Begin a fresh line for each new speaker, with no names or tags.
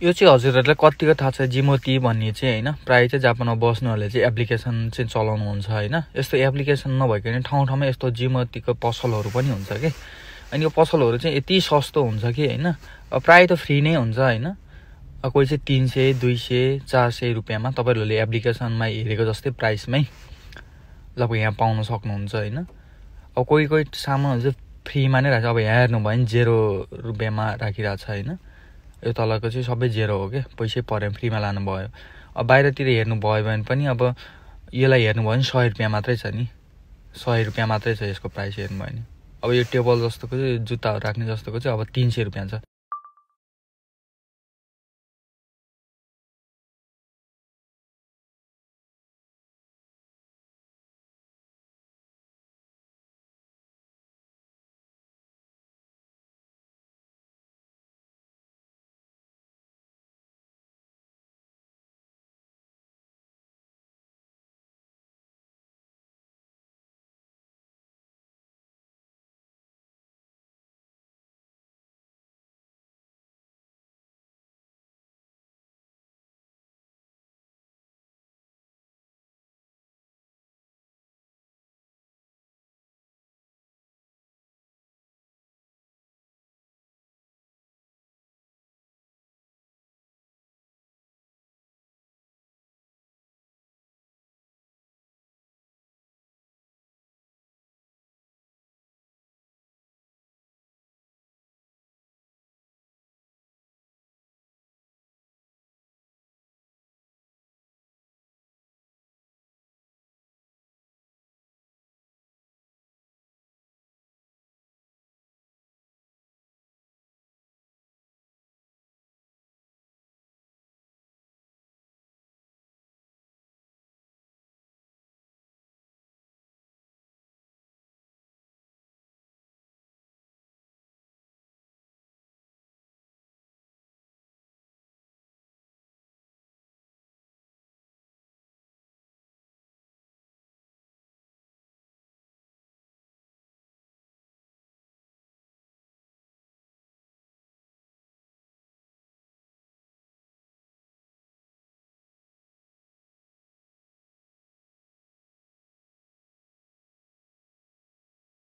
यो चाहिँ हजुरहरूलाई कतिको थाहा छ जिमोती भन्ने चाहिँ होइन, प्रायः चाहिँ जापानमा बस्नेहरूले चाहिँ एप्लिकेसन चाहिँ चलाउनुहुन्छ होइन। यस्तो एप्लिकेसन नभइकन ठाउँ ठाउँमा यस्तो जिमोतीको पसलहरू पनि हुन्छ कि। अनि यो पसलहरू चाहिँ यति सस्तो हुन्छ कि होइन, प्रायः त फ्री नै हुन्छ होइन। कोही चाहिँ 300, 200, 400 रुपियाँमा तपाईँहरूले एप्लिकेसनमा हेरेको जस्तै प्राइसमै लगभग यहाँ पाउन सक्नुहुन्छ होइन। अब कोही कोही सामानहरू चाहिँ फ्रीमा नै राख्छ। अब यहाँ हेर्नुभयो भने 0 रुपियाँमा राखिरहेको छ होइन। यो तलको चाहिँ सबै 0 हो क्या, पैसै परेन, फ्रीमा लानुभयो। अब बाहिरतिर हेर्नुभयो भने पनि अब यसलाई हेर्नुभयो भने 100 रुपियाँ मात्रै छ नि, 100 रुपियाँ मात्रै छ यसको प्राइस हेर्नुभयो भने। अब यो टेबल जस्तोको चाहिँ जुत्ताहरू राख्ने जस्तोको चाहिँ अब 300 रुपियाँ छ।